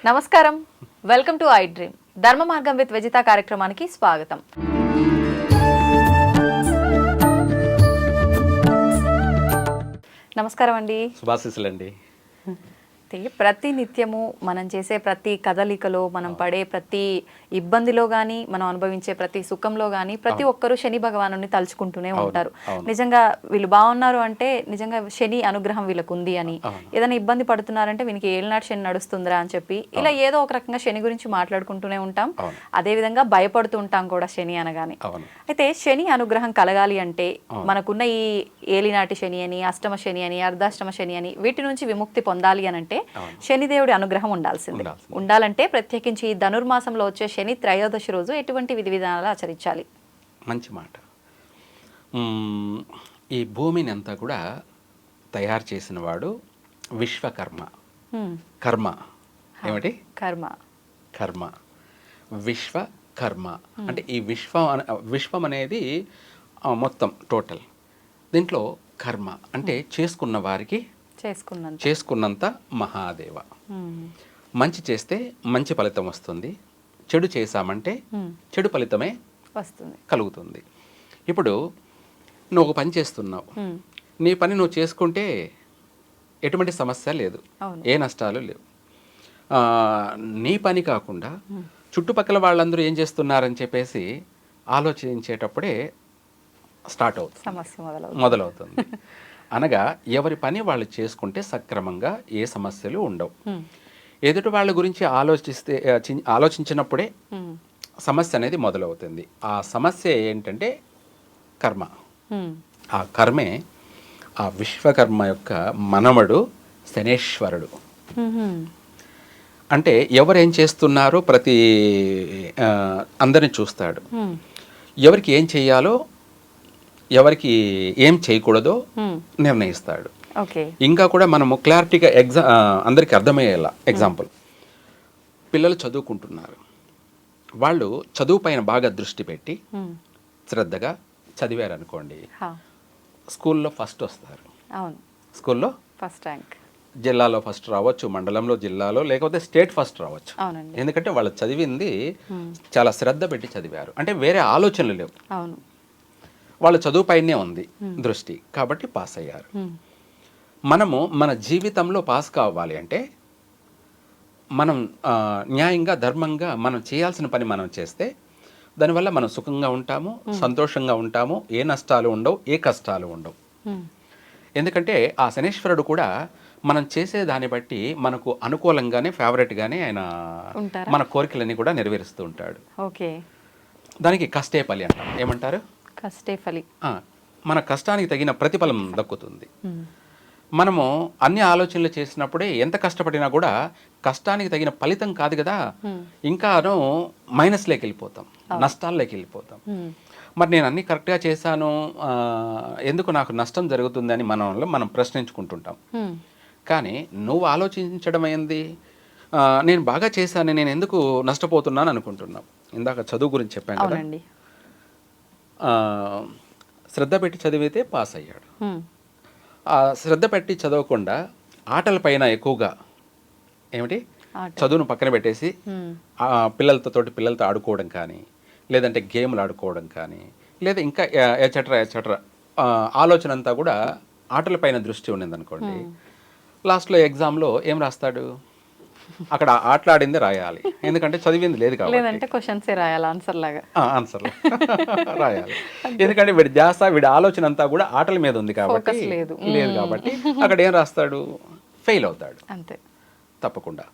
నమస్కారం, welcome to I dream ధర్మ మార్గం విత్ విజిత కార్యక్రమానికి స్వాగతం. నమస్కారం అండి. శుభాశీస్సులండి. ప్రతి నిత్యము మనం చేసే ప్రతి కదలికలో, మనం పడే ప్రతి ఇబ్బందిలో కానీ, మనం అనుభవించే ప్రతి సుఖంలో కానీ ప్రతి ఒక్కరూ శని భగవాను తలుచుకుంటూనే ఉంటారు. నిజంగా వీళ్ళు బాగున్నారు అంటే నిజంగా శని అనుగ్రహం వీళ్ళకు ఉంది అని, ఏదైనా ఇబ్బంది పడుతున్నారంటే వీనికి ఏలినాటి శని నడుస్తుందిరా అని చెప్పి ఇలా ఏదో ఒక రకంగా శని గురించి మాట్లాడుకుంటూనే ఉంటాం. అదే విధంగా భయపడుతూ ఉంటాం కూడా శని అనగానే. అయితే శని అనుగ్రహం కలగాలి అంటే మనకున్న ఈ ఏలినాటి శని అని, అష్టమ శని అని, అర్ధాష్టమ శని అని వీటి నుంచి విముక్తి పొందాలి అని అంటే శనిదేవుడి అనుగ్రహం ఉండాలంటే ప్రత్యేకించి ధనుర్మాసంలో వచ్చే శని త్రయోదశి రోజు ఎటువంటి విధి విధానాలు ఆచరించాలి? మంచి మాట. ఈ భూమిని అంతా కూడా తయారు చేసిన వాడు విశ్వకర్మ. కర్మ ఏమిటి? కర్మ. కర్మ విశ్వకర్మ అంటే ఈ విశ్వం అనేది మొత్తం టోటల్. దీంట్లో కర్మ అంటే చేసుకున్న వారికి చేసుకున్నంత మహాదేవ. మంచి చేస్తే మంచి ఫలితం వస్తుంది, చెడు చేశామంటే చెడు ఫలితమే కలుగుతుంది. ఇప్పుడు నువ్వు ఒక పని చేస్తున్నావు, నీ పని నువ్వు చేసుకుంటే ఎటువంటి సమస్య లేదు, ఏ నష్టాలు లేవు. నీ పని కాకుండా చుట్టుపక్కల వాళ్ళందరూ ఏం చేస్తున్నారని చెప్పేసి ఆలోచించేటప్పుడే స్టార్ట్ అవుతుంది, మొదలవుతుంది. అనగా ఎవరి పని వాళ్ళు చేసుకుంటే సక్రమంగా ఏ సమస్యలు ఉండవు. ఎదుటి వాళ్ళ గురించి ఆలోచించినప్పుడే సమస్య అనేది మొదలవుతుంది. ఆ సమస్య ఏంటంటే కర్మ. ఆ కర్మే ఆ విశ్వకర్మ యొక్క మనవడు శనేశ్వరుడు. అంటే ఎవరేం చేస్తున్నారో ప్రతి అందరిని చూస్తాడు, ఎవరికి ఏం చెయ్యాలో ఎవరికి ఏం చేయకూడదో నిర్ణయిస్తాడు. ఇంకా కూడా మనము క్లారిటీగా అందరికీ అర్థమయ్యేలా ఎగ్జాంపుల్, పిల్లలు చదువుకుంటున్నారు, వాళ్ళు చదువు పైన బాగా దృష్టి పెట్టి శ్రద్ధగా చదివారు అనుకోండి, స్కూల్లో ఫస్ట్ వస్తారు. స్కూల్లో ఫస్ట్ ర్యాంక్, జిల్లాలో ఫస్ట్ రావచ్చు, మండలంలో, జిల్లాలో, లేకపోతే స్టేట్ ఫస్ట్ రావచ్చు. ఎందుకంటే వాళ్ళు చదివింది చాలా శ్రద్ధ పెట్టి చదివారు, అంటే వేరే ఆలోచనలు లేవు, వాళ్ళ చదువు పైనే ఉంది దృష్టి, కాబట్టి పాస్ అయ్యారు. మనము మన జీవితంలో పాస్ కావాలి అంటే మనం న్యాయంగా, ధర్మంగా మనం చేయాల్సిన పని మనం చేస్తే దానివల్ల మనం సుఖంగా ఉంటాము, సంతోషంగా ఉంటాము, ఏ నష్టాలు ఉండవు, ఏ కష్టాలు ఉండవు. ఎందుకంటే ఆ శనీశ్వరుడు కూడా మనం చేసే దాన్ని బట్టి మనకు అనుకూలంగానే, ఫేవరెట్గానే ఆయన మన కోరికలన్నీ కూడా నెరవేరుస్తూ ఉంటాడు. దానికి కష్టే ఫలి అంటాం. ఏమంటారు? కష్టే ఫలి. మన కష్టానికి తగిన ప్రతిఫలం దక్కుతుంది. మనము అన్ని ఆలోచనలు చేసినప్పుడే ఎంత కష్టపడినా కూడా కష్టానికి తగిన ఫలితం కాదు కదా, ఇంకాను మైనస్లోకి వెళ్ళిపోతాం, నష్టాల్లోకి వెళ్ళిపోతాం. మరి నేను అన్ని కరెక్ట్గా చేశాను, ఎందుకు నాకు నష్టం జరుగుతుందని మనం ప్రశ్నించుకుంటుంటాం. కానీ నువ్వు ఆలోచించడం ఏంది, నేను బాగా చేశాను, నేను ఎందుకు నష్టపోతున్నాను అనుకుంటున్నావు. ఇందాక చదువు గురించి చెప్పాను కదా, శ్రద్ధ పెట్టి చదివితే పాస్ అయ్యాడు. ఆ శ్రద్ధ పెట్టి చదవకుండా ఆటలపైన ఎక్కువగా ఏమిటి చదువును పక్కన పెట్టేసి పిల్లలతో ఆడుకోవడం కానీ, లేదంటే గేమ్లు ఆడుకోవడం కానీ, లేదా ఇంకా ఎచట్రా ఆలోచన అంతా కూడా ఆటలపైన దృష్టి ఉండింది అనుకోండి, లాస్ట్లో ఎగ్జామ్లో ఏం రాస్తాడు? అక్కడ ఆటలాడింది రాయాలి, ఎందుకంటే చదివింది లేదు కాబట్టి, లేదంటే క్వశ్చన్స్ రాయాలి, ఆన్సర్ రాయాలి. ఎందుకంటే వీడి ధ్యాస, వీడి ఆలోచన అంతా కూడా ఆటల మీద ఉంది కాబట్టి, లేదు కాబట్టి అక్కడ ఏం రాస్తాడు? ఫెయిల్ అవుతాడు అంతే. తప్పకుండా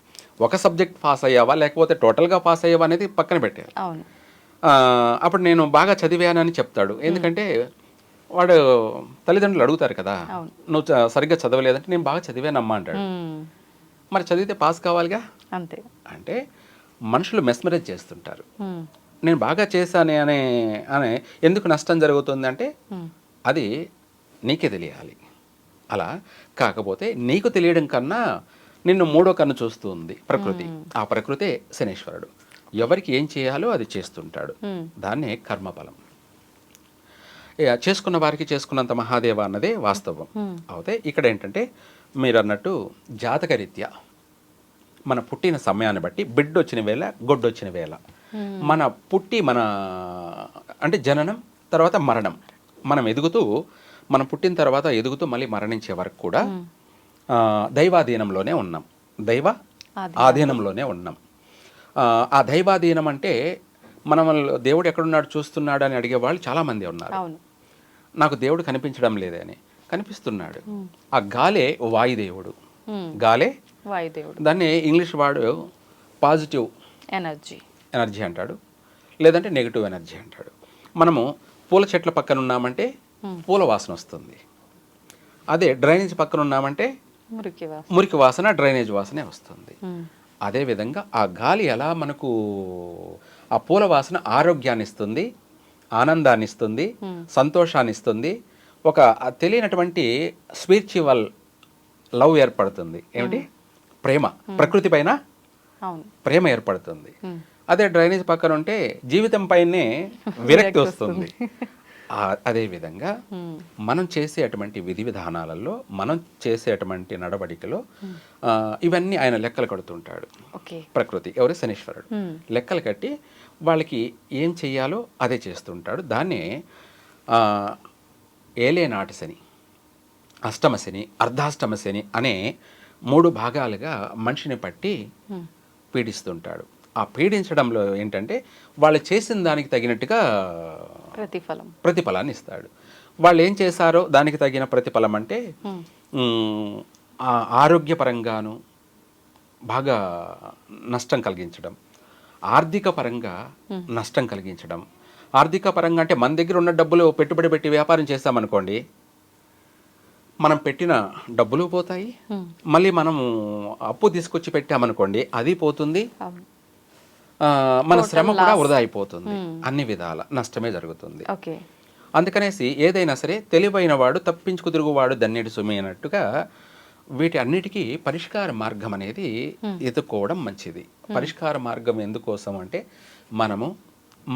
ఒక సబ్జెక్ట్ పాస్ అయ్యావా లేకపోతే టోటల్గా పాస్ అయ్యావా అనేది పక్కన పెట్టారు. అప్పుడు నేను బాగా చదివానని చెప్తాడు. ఎందుకంటే వాడు తల్లిదండ్రులు అడుగుతారు కదా, నువ్వు సరిగ్గా చదవలేదంటే నేను బాగా చదివానమ్మా అంటాడు. మరి చదివితే పాస్ కావాలిగా అంతే. అంటే మనుషులు మెస్మరైజ్ చేస్తుంటారు, నేను బాగా చేశానే అనే ఎందుకు నష్టం జరుగుతుంది అంటే అది నీకే తెలియాలి. అలా కాకపోతే నీకు తెలియడం కన్నా నిన్ను మూడో కన్ను చూస్తూ ఉంది ప్రకృతి. ఆ ప్రకృతే శనీశ్వరుడు, ఎవరికి ఏం చేయాలో అది చేస్తుంటాడు. దాన్నే కర్మఫలం. చేసుకున్న వారికి చేసుకున్నంత మహాదేవ అన్నదే వాస్తవం. అయితే ఇక్కడ ఏంటంటే మీరు అన్నట్టు జాతకరీత్యా మన పుట్టిన సమయాన్ని బట్టి బిడ్డ వచ్చిన వేళ గొడ్డొచ్చిన వేళ మన అంటే జననం తర్వాత మరణం, మనం ఎదుగుతూ మనం పుట్టిన తర్వాత ఎదుగుతూ మళ్ళీ మరణించే వరకు కూడా దైవాధీనంలోనే ఉన్నాం, దైవ ఆధీనంలోనే ఉన్నాం. ఆ దైవాధీనం అంటే మనం దేవుడు ఎక్కడున్నాడు చూస్తున్నాడు అని అడిగే వాళ్ళు చాలామంది ఉన్నారు. నాకు దేవుడు కనిపించడం లేదని, కనిపిస్తున్నాడు. ఆ గాలే వాయుదేవుడు, గాలే వాయుదేవుడు. దాన్ని ఇంగ్లీష్ వాడు పాజిటివ్ ఎనర్జీ అంటాడు, లేదంటే నెగిటివ్ ఎనర్జీ అంటాడు. మనము పూల చెట్ల పక్కన ఉన్నామంటే పూల వాసన వస్తుంది, అదే డ్రైనేజ్ పక్కన ఉన్నామంటే మురికి వాసన డ్రైనేజ్ వాసనే వస్తుంది. అదేవిధంగా ఆ గాలి ఎలా మనకు ఆ పూల వాసన ఆరోగ్యాన్ని ఇస్తుంది, ఆనందాన్ని ఇస్తుంది, సంతోషాన్ని ఇస్తుంది, ఒక తెలియనటువంటి స్పిరిచువల్ లవ్ ఏర్పడుతుంది. ఏమిటి? ప్రేమ, ప్రకృతి పైన ప్రేమ ఏర్పడుతుంది. అదే డ్రైనేజ్ పక్కన ఉంటే జీవితం పైనే విరక్తి వస్తుంది. అదేవిధంగా మనం చేసేటువంటి విధి విధానాలలో, మనం చేసేటువంటి నడవడికలో ఇవన్నీ ఆయన లెక్కలు కడుతుంటాడు. ప్రకృతి ఎవరు? శనీశ్వరుడు లెక్కలు కట్టి వాళ్ళకి ఏం చెయ్యాలో అదే చేస్తుంటాడు. దాన్నే ఏలేనాటి శని, అష్టమ శని, అర్ధాష్టమ శని అనే 3 భాగాలుగా మనిషిని పట్టి పీడిస్తుంటాడు. ఆ పీడించడంలో ఏంటంటే వాళ్ళు చేసిన దానికి తగినట్టుగా ప్రతిఫలాన్ని ఇస్తాడు. వాళ్ళు ఏం చేశారో దానికి తగిన ప్రతిఫలం అంటే ఆరోగ్యపరంగాను బాగా నష్టం కలిగించడం, ఆర్థిక పరంగా నష్టం కలిగించడం. ఆర్థిక పరంగా అంటే మన దగ్గర ఉన్న డబ్బులు పెట్టుబడి పెట్టి వ్యాపారం చేస్తామనుకోండి, మనం పెట్టిన డబ్బులు పోతాయి, మళ్ళీ మనము అప్పు తీసుకొచ్చి పెట్టామనుకోండి అది పోతుంది, మన శ్రమ కూడా వృధా అయిపోతుంది, అన్ని విధాల నష్టమే జరుగుతుంది. అందుకనేసి ఏదైనా సరే తెలివైన వాడు తప్పించుకు తిరుగువాడు దన్నేడు సుమి అన్నట్టుగా వీటి అన్నిటికీ పరిష్కార మార్గం అనేది ఎదుర్కోవడం మంచిది. పరిష్కార మార్గం ఎందుకోసం అంటే మనము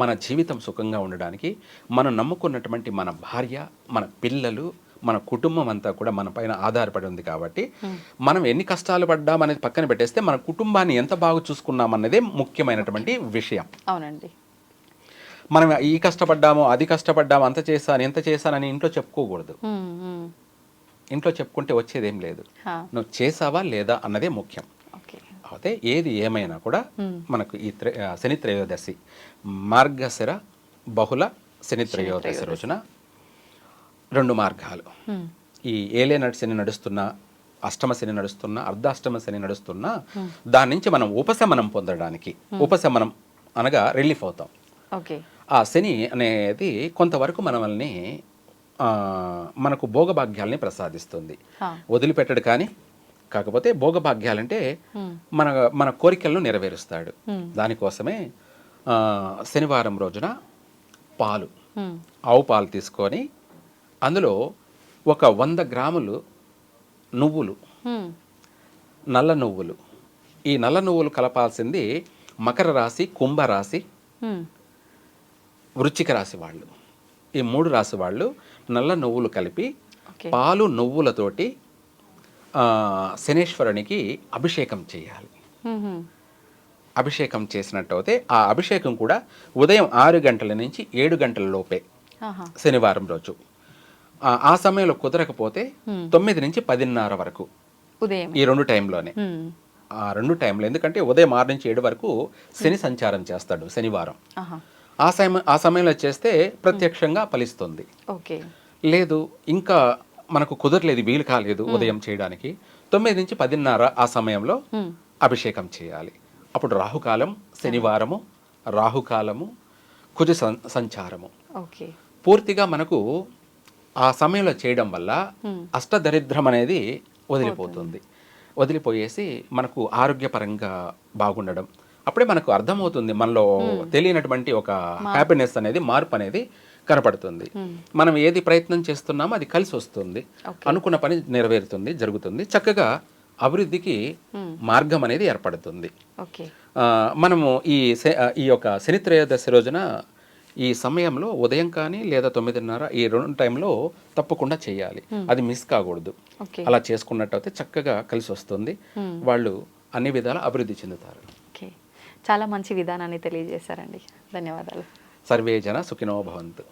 మన జీవితం సుఖంగా ఉండడానికి, మనం నమ్ముకున్నటువంటి మన భార్య, మన పిల్లలు, మన కుటుంబం అంతా కూడా మన పైన ఆధారపడి ఉంది. కాబట్టి మనం ఎన్ని కష్టాలు పడ్డాం అనేది పక్కన పెట్టేస్తే మన కుటుంబాన్ని ఎంత బాగా చూసుకున్నాం అన్నదే ముఖ్యమైనటువంటి విషయం. అవునండి. మనం ఈ కష్టపడ్డాము, అది కష్టపడ్డాము, అంత చేశాను, ఎంత చేశానని ఇంట్లో చెప్పుకోకూడదు. ఇంట్లో చెప్పుకుంటే వచ్చేదేం లేదు. నువ్వు చేసావా లేదా అన్నదే ముఖ్యం. అయితే ఏది ఏమైనా కూడా మనకు ఈ శని త్రయోదశి, మార్గశిర బహుళ శని త్రయోదశి రోజున 2 మార్గాలు, ఈ ఏలేనాటి శని నడుస్తున్నా, అష్టమ శని నడుస్తున్నా, అర్ధాష్టమ శని నడుస్తున్నా, దాని నుంచి మనం ఉపశమనం పొందడానికి, ఉపశమనం అనగా రిలీఫ్ అవుతాం. ఆ శని అనేది కొంతవరకు మనల్ని మనకు భోగభాగ్యాలని ప్రసాదిస్తుంది, వదిలిపెట్టడు. కానీ కాకపోతే భోగభాగ్యాలంటే మన కోరికలను నెరవేరుస్తాడు. దానికోసమే శనివారం రోజున పాలు, ఆవు పాలు తీసుకొని అందులో ఒక 100 గ్రాములు నువ్వులు, నల్ల నువ్వులు, ఈ నల్ల నువ్వులు కలపాల్సింది మకర రాశి, కుంభరాశి, వృశ్చిక రాశి వాళ్ళు, ఈ 3 రాశి వాళ్ళు నల్ల నువ్వులు కలిపి పాలు నువ్వులతోటి శనేశ్వరునికి అభిషేకం చేయాలి. అభిషేకం చేసినట్టు అయితే ఆ అభిషేకం కూడా ఉదయం 6 గంటల నుంచి 7 గంటల లోపే శనివారం రోజు. ఆ సమయంలో కుదరకపోతే 9 నుంచి 10:30 వరకు, ఈ 2 టైంలోనే. ఆ 2 టైంలో, ఎందుకంటే ఉదయం 6 నుంచి 7 వరకు శని సంచారం చేస్తాడు శనివారం. ఆ సమయంలో చేస్తే ప్రత్యక్షంగా ఫలిస్తుంది. లేదు ఇంకా మనకు కుదరలేదు, వీలు కాలేదు ఉదయం చేయడానికి, 9 నుంచి 10:30 ఆ సమయంలో అభిషేకం చేయాలి. అప్పుడు రాహుకాలం, శనివారము రాహుకాలము, కుజ సంచారము పూర్తిగా మనకు ఆ సమయంలో చేయడం వల్ల అష్టదరిద్రం అనేది వదిలిపోతుంది. వదిలిపోయేసి మనకు ఆరోగ్యపరంగా బాగుండడం, అప్పుడే మనకు అర్థమవుతుంది మనలో తెలియనటువంటి ఒక హ్యాపీనెస్ అనేది, మార్పు అనేది కనపడుతుంది. మనం ఏది ప్రయత్నం చేస్తున్నామో అది కలిసి వస్తుంది, అనుకున్న పని నెరవేరుతుంది, జరుగుతుంది, చక్కగా అభివృద్ధికి మార్గం అనేది ఏర్పడుతుంది. మనము ఈ యొక్క శని త్రయోదశి రోజున ఈ సమయంలో ఉదయం కానీ లేదా 9:30 ఈ 2 టైంలో తప్పకుండా చేయాలి, అది మిస్ కాకూడదు. అలా చేసుకున్నట్టయితే చక్కగా కలిసి వస్తుంది. వాళ్ళు అన్ని విధాల అభివృద్ధి చెందుతారు. ఓకే, చాలా మంచి విధానాన్ని తెలియజేశారండి. ధన్యవాదాలు. సర్వే జన సుఖినో భవంతు.